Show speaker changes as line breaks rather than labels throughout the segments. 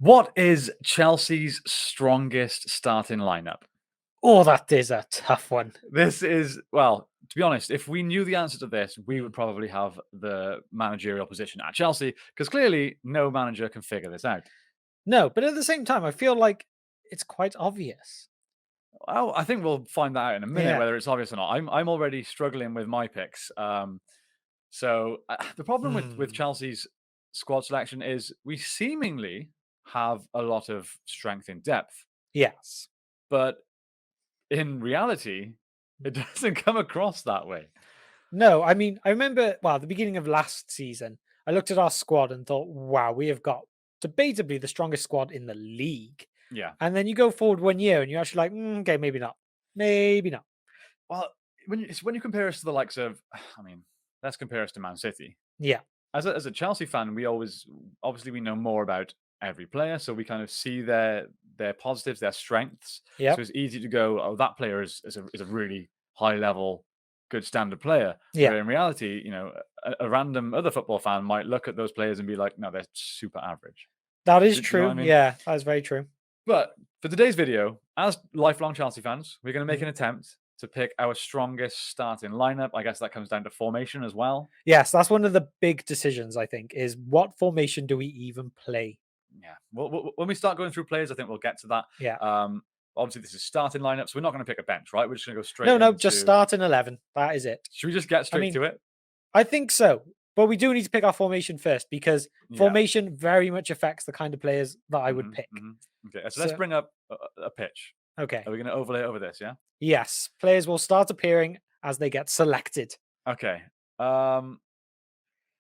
What is Chelsea's strongest starting lineup?
Oh, that is a tough one.
This is, well, to be honest, if we knew the answer to this, we
Mm.
would probably have the managerial position at Chelsea because clearly no manager can figure this out.
No, but at the same time, I feel like it's quite obvious.
Well, I think we'll find that out in a minute
Yeah.
whether it's obvious or not. I'm already struggling with my picks. The problem with
Hmm.
Chelsea's squad selection is we seemingly have a lot of strength in depth,
Yes.
but in reality, it doesn't come across that way.
No, I mean, I remember, well, at the beginning of last season, I looked at our squad and thought, wow, we have got debatably the strongest squad in the league.
Yeah.
And then you go forward 1 year and you're actually like, okay, maybe not. Maybe not.
Well, when you compare us to the likes of, I mean, let's compare us to Man City.
Yeah.
As a Chelsea fan, we always obviously we know more about every player, so we kind of see their positives, their strengths. So
Yep.
it's easy to go, oh, that player is a really high level, good standard player.
Yeah.
Where in reality, a random other football fan might look at those players and be like, no, they're super average.
That is
Do you know what
true.
I mean?
Yeah, that is very true.
But for today's video, as lifelong Chelsea fans, we're going to make
Mhm.
an attempt to pick our strongest starting lineup. I guess that comes down to formation as well.
Yes, that's one of the big decisions, I think, is what formation do we even play?
Yeah. When we start going through players, I think we'll get to that.
Yeah.
Obviously, this is starting lineup, so we're not going to pick a bench, right? We're just going to go straight
No, no, just
into.
start in 11. That is it.
Should we just get
I
straight
mean,
to it?
I think so. But we do need to pick our formation first because
Yeah.
formation very much affects the kind of players that I would pick.
Okay. So let's
So,
bring up a pitch.
okay.
Are we going to overlay it over this? Yeah.
Yes, players will start appearing as they get selected.
Okay. Um.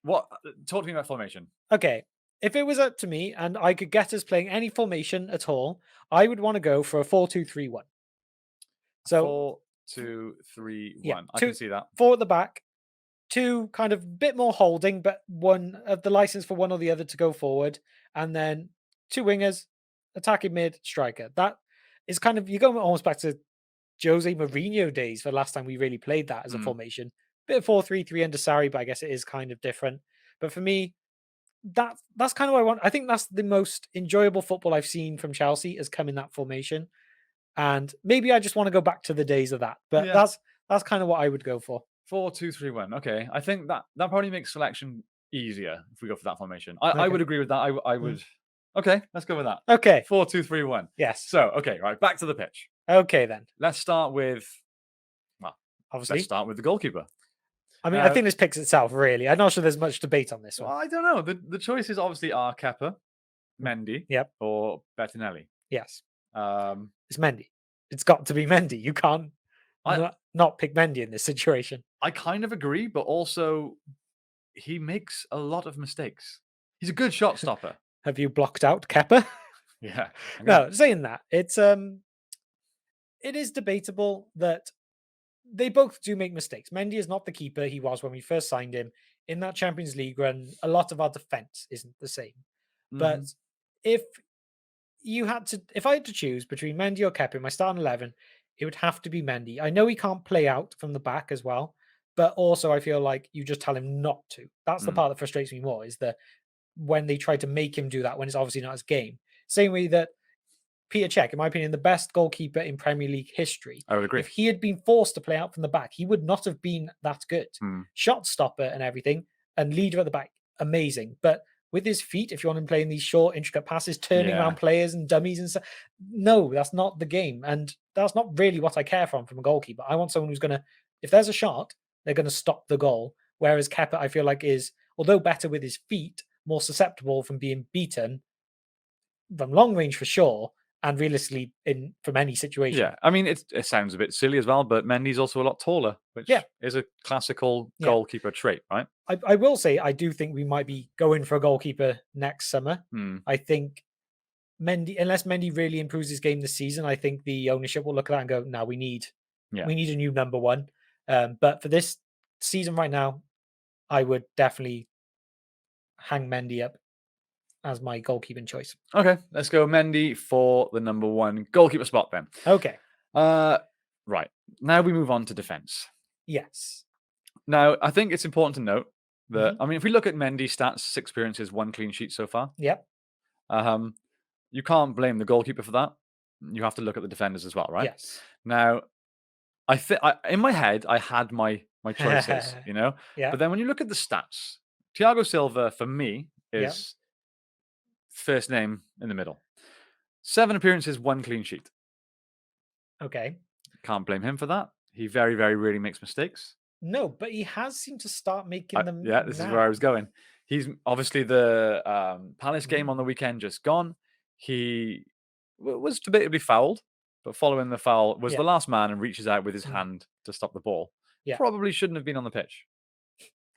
What? Talk to me about formation.
Okay. If it was up to me and I could get us playing any formation at all, I would want to go for a 4-2-3-1. So,
4-2-3-1.
yeah,
I can see that.
four at the back, two kind of bit more holding, but one of the license for one or the other to go forward, and then two wingers, attacking mid, striker. That is kind of you go almost back to Jose Mourinho days for the last time we really played that as a
Mm,
formation. Bit of 4-3-3 under Sarri, but I guess it is kind of different. But for me, that's kind of what I want. I think that's the most enjoyable football I've seen from Chelsea has come in that formation. And maybe I just want to go back to the days of that. But
yeah.
that's kind of what I would go for.
4-2-3-1. Okay. I think that probably makes selection easier if we go for that formation. I
Okay.
would agree with that. I
Mm.
would. Okay, let's go with that.
Okay.
4-2-3-1.
Yes.
So, okay, right, back to the pitch.
Okay then.
Let's start with, well, let's
Obviously.
start with the goalkeeper.
I mean, I
Now,
think this picks itself, really. I'm not sure there's much debate on this
well,
one.
I don't know. The choices obviously are Kepa, Mendy,
Yep.
or Bettinelli.
Yes.
Um,
It's Mendy. It's got to be Mendy. You can't
I
not pick Mendy in this situation.
I kind of agree, but also he makes a lot of mistakes. He's a good shot stopper.
Have you blocked out Kepper?
Yeah. I mean,
No, saying that, it is debatable that they both do make mistakes. Mendy is not the keeper he was when we first signed him. In that Champions League run, a lot of our defense isn't the same.
mhm,
But if if I had to choose between Mendy or Kepa in my starting 11, it would have to be Mendy. I know he can't play out from the back as well, but also I feel like you just tell him not to. That's the
mm,
part that frustrates me more is that when they try to make him do that when it's obviously not his game. Same way that Peter Cech, in my opinion, the best goalkeeper in Premier League history.
I would agree.
If he had been forced to play out from the back, he would not have been that good.
Mm,
Shot stopper and everything, and leader at the back, amazing. But with his feet, if you want him playing these short, intricate passes, turning
yeah.
around players and dummies and stuff, no, that's not the game. And that's not really what I care from a goalkeeper. I want someone who's going to, if there's a shot, they're going to stop the goal. Whereas Kepa, I feel like, is, although better with his feet, more susceptible from being beaten from long range for sure, and realistically in from any situation.
Yeah, I mean, it sounds a bit silly as well, but Mendy's also a lot taller,
Yeah,
which is a classical
yeah.
goalkeeper trait, right?
I will say I do think we might be going for a goalkeeper next summer.
Hmm.
I think Mendy, unless Mendy really improves his game this season, I think the ownership will look at that and go, "No,
Yeah.
we need a new number one." But for this season right now, I would definitely hang Mendy up as my goalkeeping choice.
Okay, let's go Mendy for the number one goalkeeper spot then.
Okay.
Right. Now we move on to defense.
Yes.
Now, I think it's important to note that,
Mhm.
I mean, if we look at Mendy's stats, 6 appearances, 1 clean sheet so far.
Yep.
Um, you can't blame the goalkeeper for that. You have to look at the defenders as well, right?
Yes.
Now, I think in my head I had my choices,
Yeah.
but then when you look at the stats, Thiago Silva for me
Yeah.
is first name in the middle. 7 appearances, 1 clean sheet.
Okay.
Can't blame him for that. He very, very rarely makes mistakes.
No, but he has seemed to start making them
Yeah, this is where I
now.
was going. He's obviously the Palace game on
Mhm.
the weekend just gone. He was debatably fouled, but following the foul was
Yeah.
the last man and reaches out with his
Mhm.
hand to stop the ball.
Yeah.
Probably shouldn't have been on the pitch.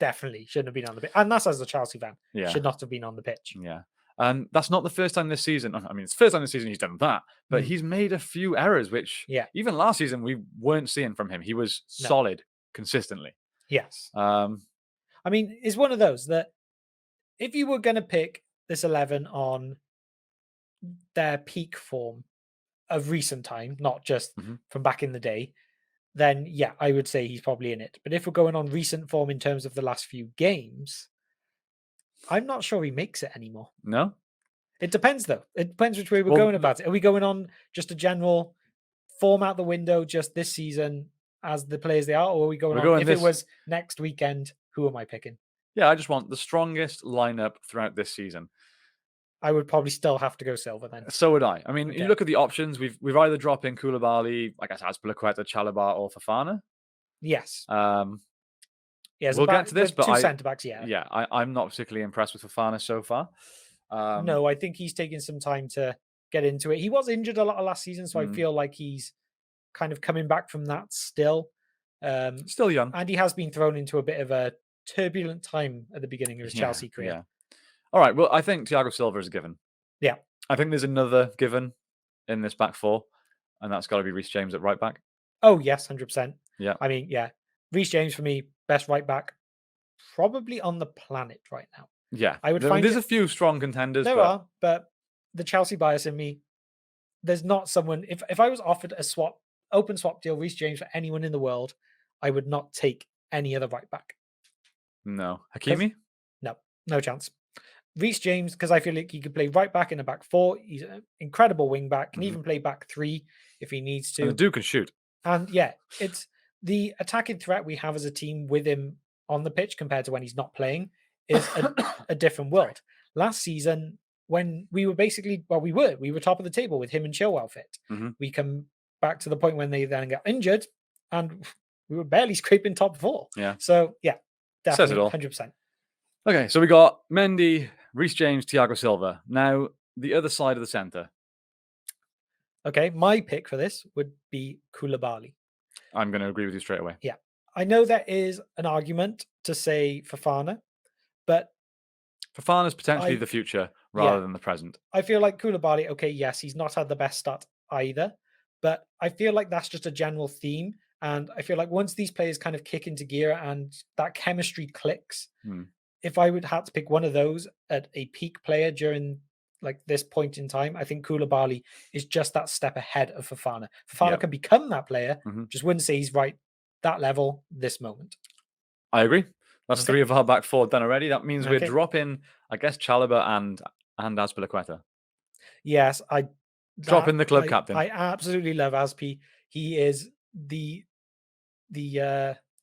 Definitely shouldn't have been on the pitch. And that's as a Chelsea fan.
Yeah,
Should not have been on the pitch.
yeah. And that's not the first time this season. I mean, it's the first time this season he's done that, but
Mm.
he's made a few errors, which
Yeah.
even last season we weren't seeing from him. He was
No.
solid consistently.
Yes.
Um,
I mean, it's one of those that if you were going to pick this 11 on their peak form of recent time, not just
mhm.
from back in the day, then yeah, I would say he's probably in it. But if we're going on recent form in terms of the last few games, I'm not sure he makes it anymore.
No,
It depends, though. It depends which way we're
well,
going about it. Are we going on just a general form out the window just this season as the players they are, or are we going
we're
on
going
if it
this.
was next weekend? Who am I picking?
Yeah, I just want the strongest lineup throughout this season.
I would probably still have to go Silver then.
So would I. I mean, you
Okay.
look at the options. We've either dropped in Koulibaly, I guess Azpilicueta, Chalobah, or Fafana.
Yes.
Um,
Yeah,
we'll get to this,
with
but
two centre backs. Yeah.
I'm not particularly impressed with Fafana so far.
No, I think he's taking some time to get into it. He was injured a lot of last season, so I
mm,
feel like he's kind of coming back from that still.
Still young.
And he has been thrown into a bit of a turbulent time at the beginning of his
Yeah,
Chelsea career.
yeah. All right. Well, I think Thiago Silva is a given.
Yeah.
I think there's another given in this back four, and that's got to be Reece James at right back.
Oh, yes, 100%.
Yeah,
I mean, yeah. Reece James for me, best right back probably on the planet right now.
yeah.
I would find
There's
it.
a few strong contenders,
There
but
are, but the Chelsea bias in me, there's not someone. If I was offered a open swap deal, Reece James for anyone in the world, I would not take any other right back.
no.
Because
Hakimi,
no, no chance. Reece James, because I feel like he could play right back in a back four. He's an incredible wing back, can
mhm.
even play back three if he needs
And the
to.
dude can shoot.
And yeah, it's the attacking threat we have as a team with him on the pitch compared to when he's not playing is a different world. Last season, when we were basically, well, we were top of the table with him and Chilwell fit.
Mhm.
We come back to the point when they then got injured and we were barely scraping top four.
Yeah,
So yeah,
says it
definitely
all.
100%.
Okay, so we got Mendy, Reece James, Thiago Silva. Now the other side of the centre.
Okay, my pick for this would be Koulibaly.
I'm going to agree with you straight away.
Yeah. I know there is an argument to say Fafana, but
Fafana's potentially
I
the future
yeah,
rather than the present.
I feel like Koulibaly, okay, yes, he's not had the best start either, but I feel like that's just a general theme. And I feel like once these players kind of kick into gear and that chemistry clicks,
Hmm.
if I would have to pick one of those at a peak player during like this point in time, I think Koulibaly is just that step ahead of Fafana. Fafana
Yeah,
can become that player,
hmm
just wouldn't say he's right that level this moment.
I agree. That's
Okay.
3 of our back four done already. That means we're
Okay.
dropping, I guess, Chalobah and Azpilicueta.
Yes,
Dropping the club captain.
I absolutely love Aspi. He is the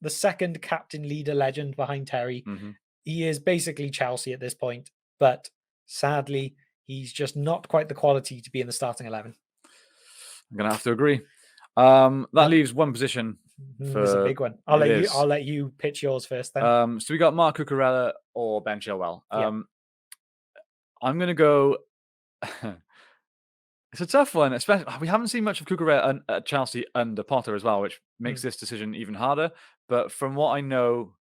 second captain leader legend behind Terry.
hmm
He is basically Chelsea at this point, but sadly, he's just not quite the quality to be in the starting 11.
I'm going to have to agree. That
Well,
leaves one position
This is a
for
big one.
it is.
I'll let you pitch yours first then.
So we got Mark Cucurella or Ben Chilwell.
Yeah.
I'm going to go. It's a tough one, especially we haven't seen much of Cucurella at Chelsea under Potter as well, which makes
Mm.
this decision even harder. But from what I know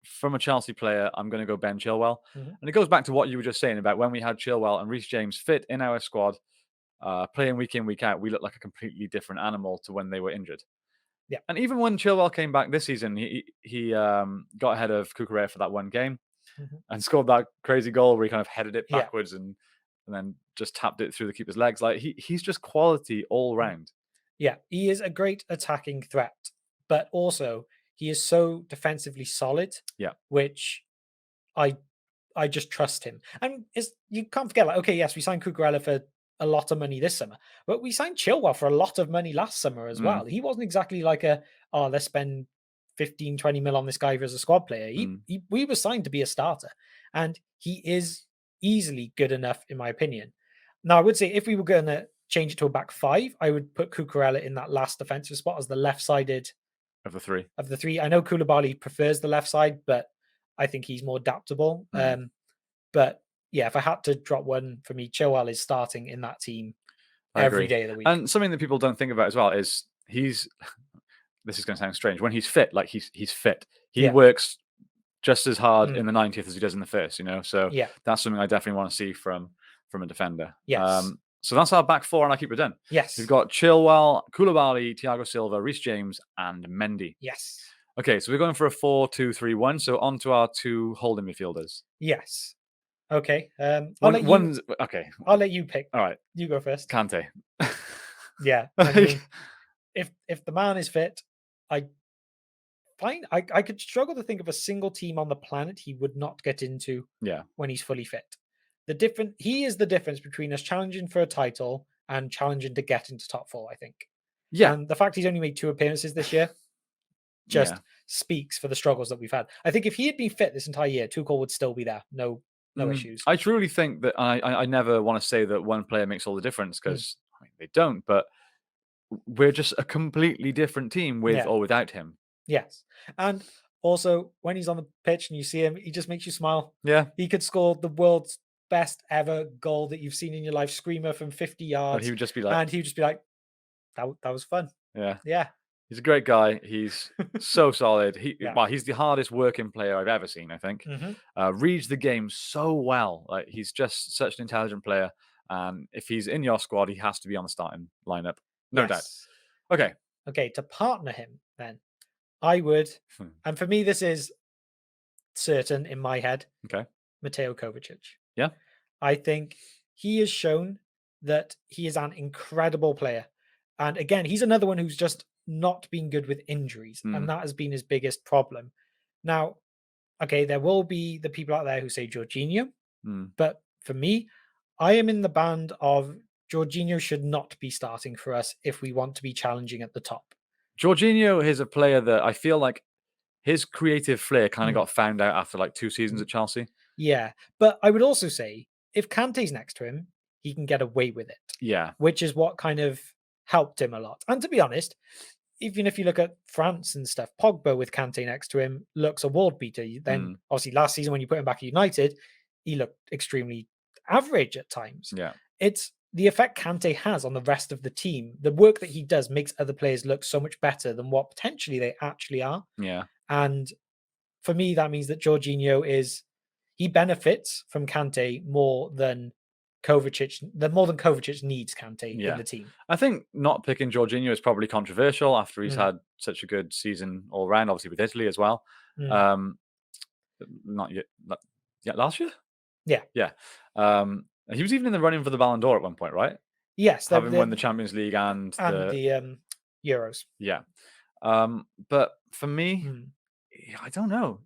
from a Chelsea player, I'm going to go Ben Chilwell.
Mhm.
And it goes back to what you were just saying about when we had Chilwell and Reece James fit in our squad, playing week in, week out, we looked like a completely different animal to when they were injured.
Yeah.
And even when Chilwell came back this season, he got ahead of Cucurella for that one game
Mhm.
and scored that crazy goal where he kind of headed it
Yeah.
backwards and then just tapped it through the keeper's legs. Like he's just quality all round.
Yeah, he is a great attacking threat, but also he is so defensively solid.
Yeah.
Which I just trust him. And you can't forget, like, okay, yes, we signed Cucurella for a lot of money this summer. But we signed Chilwell for a lot of money last summer as
Mm,
well. He wasn't exactly like oh, let's spend 15, 20 mil on this guy as a squad player.
mm,
We were signed to be a starter, and he is easily good enough, in my opinion. Now, I would say if we were going to change it to a back five, I would put Cucurella in that last defensive spot as the left sided
of the three.
of the three. I know Koulibaly prefers the left side, but I think he's more adaptable.
Mm,
But yeah, if I had to drop one for me, Chilwell is starting in that team
I
every
agree.
day of the week.
And something that people don't think about as well is he's this is going to sound strange. When he's fit, like he's fit. He
Yeah.
works just as hard in
Mm.
the 90th as he does in the first, you know. So
Yeah.
that's something I definitely want to see from a defender.
Yes.
So that's our back four, and I keep it done. We've
Yes.
got Chilwell, Koulibaly, Thiago Silva, Reece James, and Mendy.
Yes.
Okay, so we're going for a 4-2-3-1. So on to our two holding midfielders.
Yes. Okay.
One's okay.
I'll let you pick.
All right,
You go first.
Kante.
Yeah. I mean, if the man is fit, I I could struggle to think of a single team on the planet he would not get into
Yeah,
when he's fully fit. He is the difference between us challenging for a title and challenging to get into top four, I think.
yeah,
And the fact he's only made 2 appearances this year
yeah.
just speaks for the struggles that we've had. I think if he had been fit this entire year, Tuchel would still be there. No issues.
I truly think that I never want to say that one player makes all the difference
Mm,
because I mean, they don't, but we're just a completely different team with
yeah.
or without him.
Yes. And also when he's on the pitch and you see him, he just makes you smile.
Yeah,
He could score the world's best ever goal that you've seen in your life, screamer from 50
and he
yards,
would just be like,
and he would just be like, that was fun.
yeah,
Yeah.
he's a great guy. He's so solid.
Yeah.
He's the hardest working player I've ever seen. I think
Hmm.
reads the game so well. Like he's just such an intelligent player. And if he's in your squad, he has to be on the starting lineup, no doubt.
Yes.
Okay.
Okay. To partner him, then I would,
Hmm.
and for me, this is certain in my head,
Okay.
Mateo Kovacic.
Yeah.
I think he has shown that he is an incredible player. And again, he's another one who's just not been good with injuries.
Mm,
And that has been his biggest problem. Now, okay, there will be the people out there who say Jorginho,
mm.
but for me, I am in the band of Jorginho should not be starting for us if we want to be challenging at the top.
Jorginho is a player that I feel like his creative flair kind of
Mm,
got found out after like 2 seasons
mm.
at Chelsea.
Yeah, but I would also say if Kante's next to him, he can get away with it,
Yeah.
which is what kind of helped him a lot. And to be honest, even if you look at France and stuff, Pogba with Kante next to him looks a world beater. Then
Mm,
obviously last season when you put him back at United, he looked extremely average at times.
yeah.
It's the effect Kante has on the rest of the team. The work that he does makes other players look so much better than what potentially they actually are.
Yeah.
And for me, that means that Jorginho he benefits from Kante more than Kovacic needs Kante in
Yeah.
the team.
I think not picking Jorginho is probably controversial after he's
Mm,
had such a good season all round, obviously with Italy as well.
mm.
Um, not yet. Yeah, last year?
Yeah.
Yeah. He was even in the running for the Ballon d'Or at one point, right?
Yes,
Having won the Champions League and
and
the
the Euros.
yeah. But for me,
Mm,
I don't know.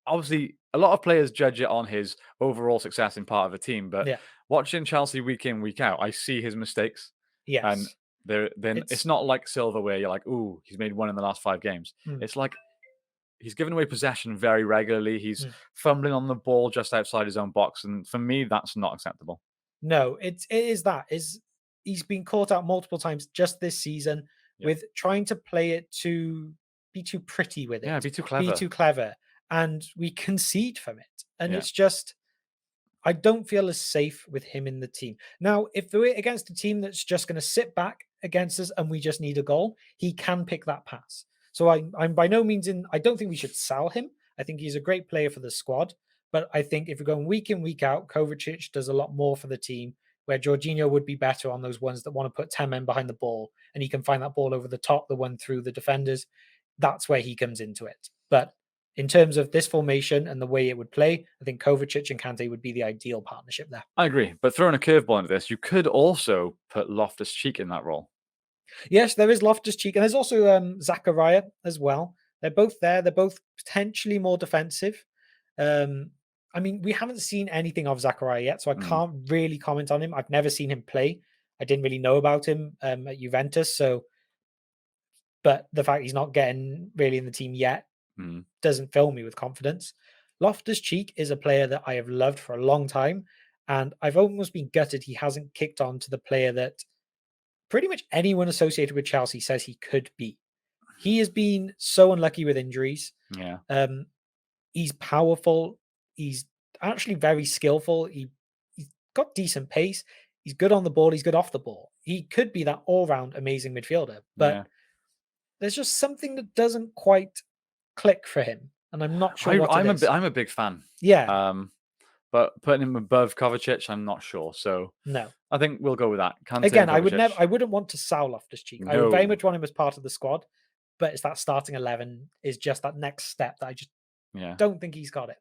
Obviously, a lot of players judge it on his overall success in part of a team, but
yeah.
watching Chelsea week in, week out, I see his mistakes, and
Yes.
then it's
It's
not like Silva where you're like, "Ooh, he's made one in the last 5 games."
mm,
It's like he's giving away possession very regularly. He's
mm.
fumbling on the ball just outside his own box, and for me, that's not acceptable.
No, it is he's been caught out multiple times just this season
Yeah,
with trying to play it to be too pretty with
yeah,
it,
be too
be
clever.
too clever, and we concede from it. And
Yeah,
it's just I don't feel as safe with him in the team. Now, if we're against a team that's just going to sit back against us and we just need a goal, he can pick that pass. So I'm by no means in. I don't think we should sell him. I think he's a great player for the squad. But I think if we're going week in, week out, Kovacic does a lot more for the team, where Jorginho would be better on those ones that want to put 10 men behind the ball and he can find that ball over the top, the one through the defenders. That's where he comes into it. But in terms of this formation and the way it would play, I think Kovacic and Kante would be the ideal partnership there.
I agree. But throwing a curveball into this, you could also put Loftus Cheek in that role.
Yes, there is Loftus Cheek, and there's also Zachariah as well. They're both there. They're both potentially more defensive. Um, I mean, we haven't seen anything of Zachariah yet, so I
Mm,
can't really comment on him. I've never seen him play. I didn't really know about him at Juventus. But the fact he's not getting really in the team yet
Mm.
doesn't fill me with confidence. Loftus-Cheek is a player that I have loved for a long time, and I've almost been gutted he hasn't kicked on to the player that pretty much anyone associated with Chelsea says he could be. He has been so unlucky with injuries.
Yeah.
Um, he's powerful. He's actually very skillful. He's got decent pace. He's good on the ball. He's good off the ball. He could be that all-round amazing midfielder,
Yeah.
but there's just something that doesn't quite click for him, and I'm not sure what it is.
I'm a big fan.
Yeah,
But putting him above Kovacic, I'm not sure. So
no.
I think we'll go with that. Kante
Again,
and Kovacic.
I wouldn't want to sell Loftus-Cheek. I would very
No.
much want him as part of the squad, but it's that starting 11 is just that next step that I just
Yeah.
don't think he's got it.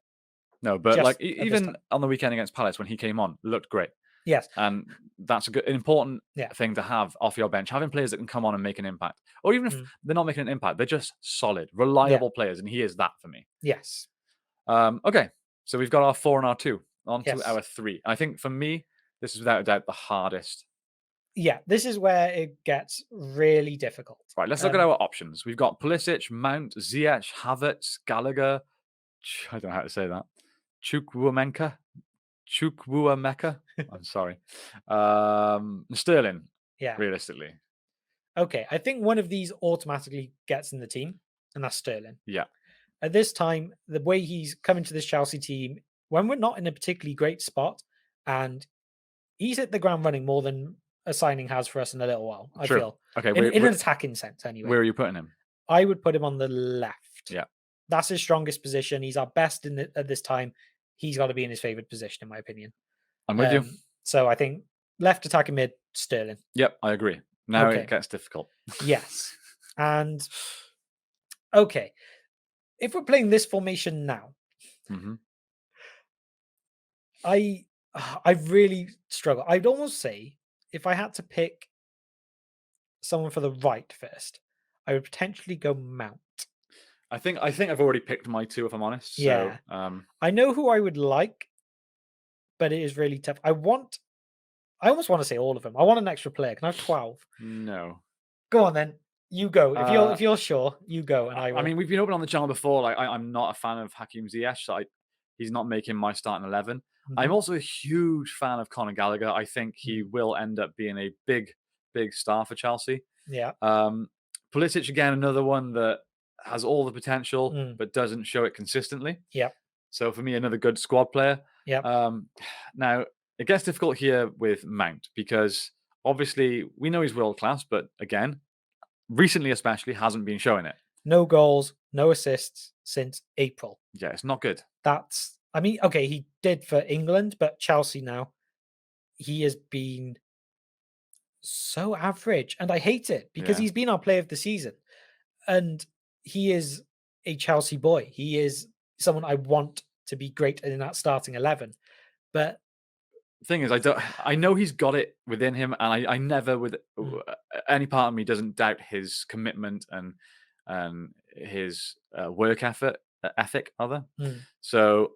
No, but
Just
like
at this
even
time.
on the weekend against Palace when he came on, looked great.
Yes.
And that's an important
Yeah.
thing to have off your bench. Having players that can come on and make an impact. Or even if they're not making an impact, they're just solid, reliable players. And he is that for me.
Yes.
Okay. So we've got our 4 and our 2. On to
Yes.
our 3. I think for me, this is without a doubt the hardest.
Yeah, this is where it gets really difficult.
Right, let's look at our options. We've got Pulisic, Mount, Ziyech, Havertz, Gallagher. I don't know how to say that. Chukwuemeka. I'm sorry. Sterling,
Yeah.
realistically.
Okay, I think one of these automatically gets in the team, and that's Sterling.
Yeah.
At this time, the way he's coming to this Chelsea team, when we're not in a particularly great spot, and he's hit the ground running more than a signing has for us in a little while, I
True.
feel.
Okay,
In an attacking sense, anyway.
where are you putting him?
I would put him on the left.
Yeah.
That's his strongest position. He's our best at this time. He's got to be in his favorite position, in my opinion.
I'm with you.
So I think left attacking mid, Sterling.
Yep, I agree. Now it gets difficult.
Yes. And okay, if we're playing this formation now, I really struggle. I'd almost say if I had to pick someone for the right first, I would potentially go Mount.
I think I've already picked my 2, if I'm honest.
Yeah.
So,
I know who I would like, but it is really tough. I almost want to say all of them. I want an extra player. Can I have 12?
No.
Go on then. You go. If you're sure, you go, and I will.
I mean, we've been open on the channel before. Like, I'm not a fan of Hakim Ziyech. So he's not making my starting 11. I'm also a huge fan of Conor Gallagher. I think he will end up being a big star for Chelsea.
Yeah.
Pulisic, again, another one that has all the potential, but doesn't show it consistently.
Yeah.
So for me, another good squad player.
Yeah.
Now, it gets difficult here with Mount because obviously we know he's world class, but again, recently especially hasn't been showing it.
No goals, no assists since April.
Yeah, it's not good.
I mean, okay, he did for England, but Chelsea now, he has been so average, and I hate it because he's been our player of the season, and he is a Chelsea boy. He is someone I want to be great in that starting 11, but
thing is, I know he's got it within him, and I never, with any part of me, doesn't doubt his commitment and his work ethic, rather. So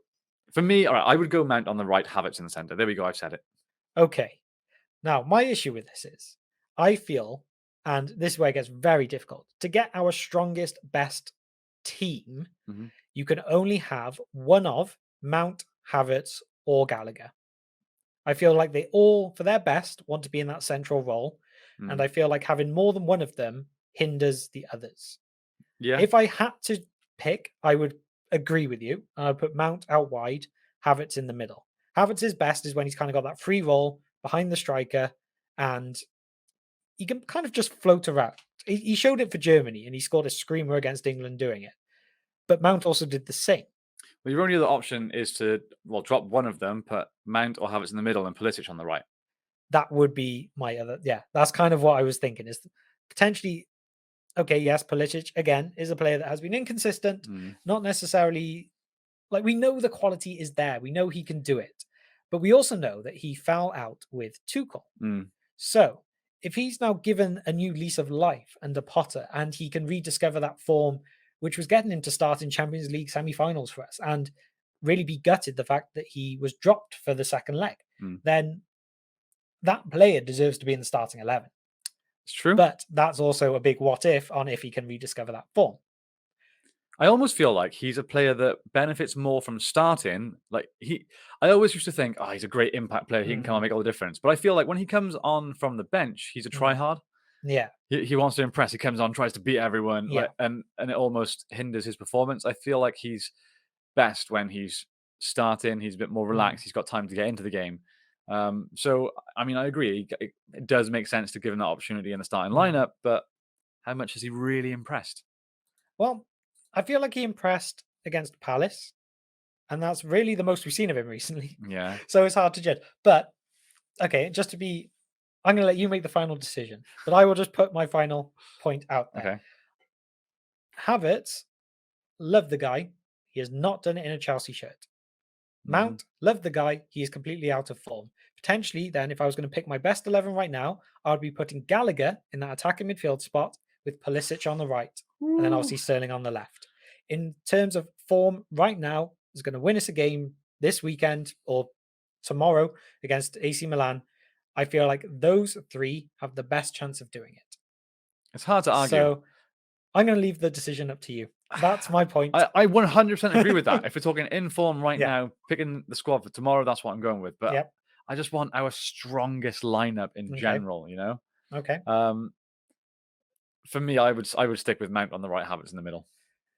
for me, all right, I would go Mount on the right, Havertz in the center. There we go. I've said it.
Okay. Now, my issue with this is I feel, and this is where it gets very difficult, to get our strongest, best team, you can only have one of Mount, Havertz, or Gallagher. I feel like they all, for their best, want to be in that central role. And I feel like having more than one of them hinders the others.
Yeah.
If I had to pick, I would agree with you. I'd put Mount out wide, Havertz in the middle. Havertz's best is when he's kind of got that free role behind the striker and he can kind of just float around. He showed it for Germany and he scored a screamer against England doing it. But Mount also did the same.
Well, your only other option is to drop one of them, put Mount or Havertz in the middle and Pulisic on the right.
That would be my other. Yeah, that's kind of what I was thinking. Is potentially okay. Yes, Pulisic again is a player that has been inconsistent, not necessarily like we know the quality is there. We know he can do it, but we also know that he fell out with Tuchel. So if he's now given a new lease of life under Potter and he can rediscover that form, which was getting him to start in Champions League semi-finals for us, and really be gutted the fact that he was dropped for the second leg, then that player deserves to be in the starting 11.
It's true.
But that's also a big what if on if he can rediscover that form.
I almost feel like he's a player that benefits more from starting. I always used to think, oh, he's a great impact player. He can come and
Mhm,
make all the difference. But I feel like when he comes on from the bench, he's a
mhm.
tryhard.
Yeah,
He wants to impress. He comes on, tries to beat everyone,
yeah.
and it almost hinders his performance. I feel like he's best when he's starting. He's a bit more
Mm,
relaxed. He's got time to get into the game. So, I mean, I agree. It does make sense to give him that opportunity in the starting
mhm.
lineup. But how much has he really impressed?
Well, I feel like he impressed against Palace, and that's really the most we've seen of him recently.
Yeah.
So it's hard to judge. But okay, just to be, I'm going to let you make the final decision, but I will just put my final point out there.
Okay.
Havertz, love the guy. He has not done it in a Chelsea shirt.
Hmm.
Mount, love the guy. He is completely out of form. Potentially, then, if I was going to pick my best 11 right now, I'd be putting Gallagher in that attacking midfield spot with Pulisic on the right, and then
Woo.
obviously Sterling on the left. In terms of form, right now, is going to win us a game this weekend or tomorrow against AC Milan. I feel like those three have the best chance of doing it.
It's hard to argue.
So I'm going to leave the decision up to you. That's my point.
I 100% agree with that. If we're talking in form right
Yeah.
now, picking the squad for tomorrow, that's what I'm going with. But
Yep.
I just want our strongest lineup in
Okay.
general.
Okay.
Um, for me, I would stick with Mount on the right, Havertz in the middle.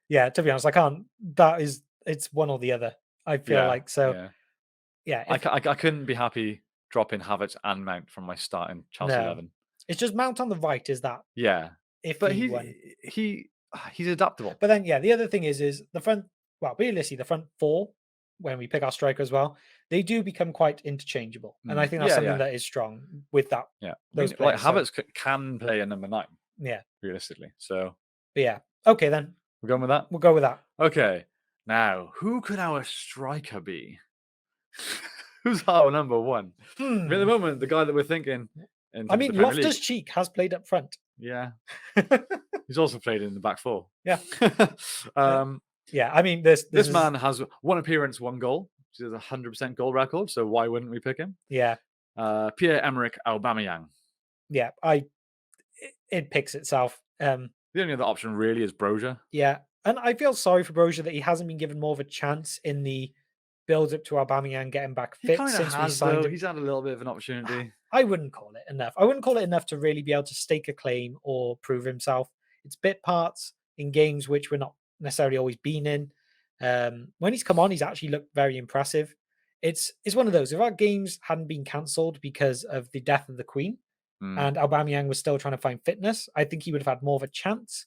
Yeah, to be honest, I can't. That is, it's one or the other. I feel
Yeah,
like so.
yeah.
Yeah,
I,
if
ca- I, I couldn't be happy dropping Havertz and Mount from my starting Chelsea
no,
11.
it's just Mount on the right is that
Yeah, but
iffy one.
he's adaptable.
But then, yeah, the other thing is the front. Well, realistically, the front four when we pick our striker as well, they do become quite interchangeable, and I
Mm,
think that's
yeah,
something
yeah,
that is strong with that
yeah. I
those
mean, like
players. So
Havertz can play a number 9
yeah,
realistically. So
but yeah, okay then
we're going with that.
we'll go with that.
Okay. Now, who could our striker be? Who's our number one? I mean, at the
Hmm.
moment, the guy that we're thinking in
I
terms of
mean,
the Premier
Loftus
League,
Cheek has played up front.
yeah, he's also played in the back four.
Yeah, uh,
um,
yeah. I mean, this
this
is
man has one appearance, one goal, which is a 100% goal record. So why wouldn't we pick him?
yeah,
Pierre-Emerick Aubameyang.
yeah. It picks itself.
The only other option really is Brozier.
Yeah, and I feel sorry for Brozier that he hasn't been given more of a chance in the build up to Aubameyang getting back
He
fit
kind of
since we
has
signed
though.
him.
He's had a little bit of an opportunity.
I wouldn't call it enough. I wouldn't call it enough to really be able to stake a claim or prove himself. It's bit parts in games which we're not necessarily always been in. When he's come on, he's actually looked very impressive. It's one of those. If our games hadn't been cancelled because of the death of the Queen,
Hmm.
and Aubameyang was still trying to find fitness, I think he would have had more of a chance.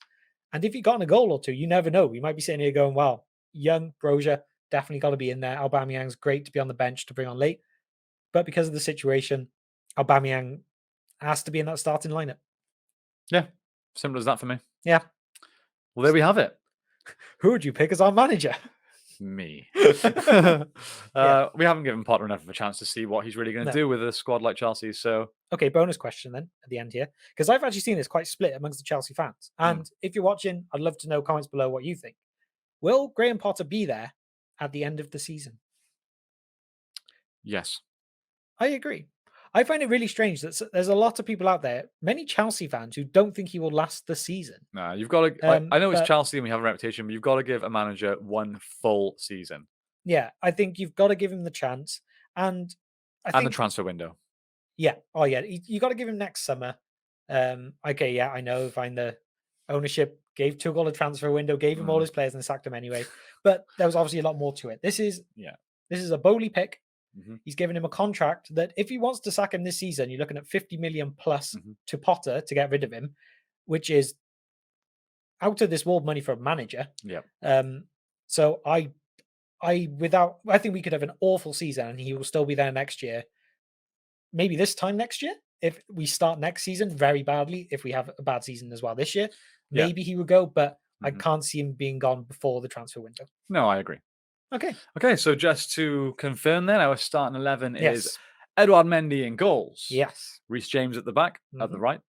And if he got in a goal or two, you never know. We might be sitting here going, "Well, young Brozier definitely got to be in there. Aubameyang's great to be on the bench to bring on late." But because of the situation, Aubameyang has to be in that starting lineup.
Yeah, simple as that for me.
Yeah.
Well, there we have it.
Who would you pick as our manager?
Me.
Yeah.
We haven't given Potter enough of a chance to see what he's really going to
No.
do with a squad like Chelsea. So,
Okay, bonus question then at the end here, because I've actually seen this quite split amongst the Chelsea fans.
mm,
And if you're watching, I'd love to know comments below what you think. Will Graham Potter be there at the end of the season?
yes.
I agree. I find it really strange that there's a lot of people out there, many Chelsea fans, who don't think he will last the season.
Nah, you've got to. I know it's
But
Chelsea and we have a reputation, but you've got to give a manager one full season
yeah, I think you've got to give him the chance. And I
and the
think,
transfer window.
yeah, oh yeah, you got to give him next summer. Okay, yeah, I know. Find the ownership gave Tuchel a transfer window, gave him all
Mm,
his players, and sacked him anyway. But there was obviously a lot more to it.
yeah.
This is a Bowley pick.
Hmm.
He's given him a contract that if he wants to sack him this season, you're looking at 50 million plus
Hmm.
to Potter to get rid of him, which is out of this world money for a manager.
Yeah.
Um, so I think we could have an awful season and he will still be there next year. Maybe this time next year, if we start next season very badly, if we have a bad season as well this year,
Yeah.
maybe he would go, but I
Hmm.
can't see him being gone before the transfer window.
No, I agree.
Okay.
Okay, so just to confirm, then our starting 11 is
Yes.
Edouard Mendy in goals,
Yes.
Reece James at the back, at the
Hmm.
right,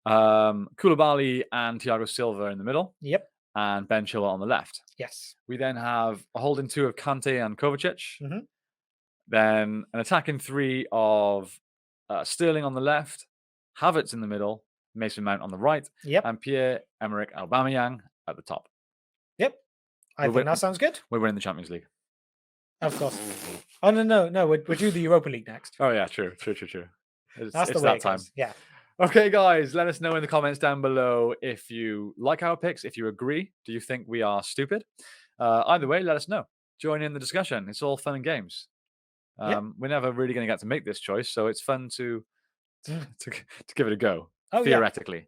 Koulibaly and Thiago Silva in the middle,
Yep.
and Ben Chilwell on the left.
Yes.
We then have a holding two of Kante and Kovacic.
Hmm.
Then an attacking three of Sterling on the left, Havertz in the middle, Mason Mount on the right,
Yep.
and Pierre-Emerick Aubameyang at the top.
Yep. I think that sounds good.
We're winning the Champions League.
Of course. Oh no. We're due the Europa League next.
Oh yeah, true.
That's the
It's
way
that
it
time.
goes. Yeah.
Okay, guys, let us know in the comments down below if you like our picks, if you agree. Do you think we are stupid? Either way, let us know. Join in the discussion. It's all fun and games.
Yep.
We're never really going to get to make this choice, so it's fun to give it a go.
Oh, yeah.
Theoretically.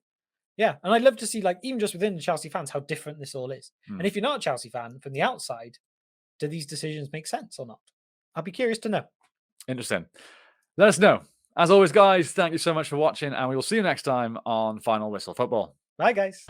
Yeah, and I'd love to see, like, even just within the Chelsea fans, how different this all is.
Mm.
And if you're not a Chelsea fan, from the outside, do these decisions make sense or not? I'd be curious to know.
Interesting. Let us know. As always, guys, thank you so much for watching, and we will see you next time on Final Whistle Football.
Bye, guys.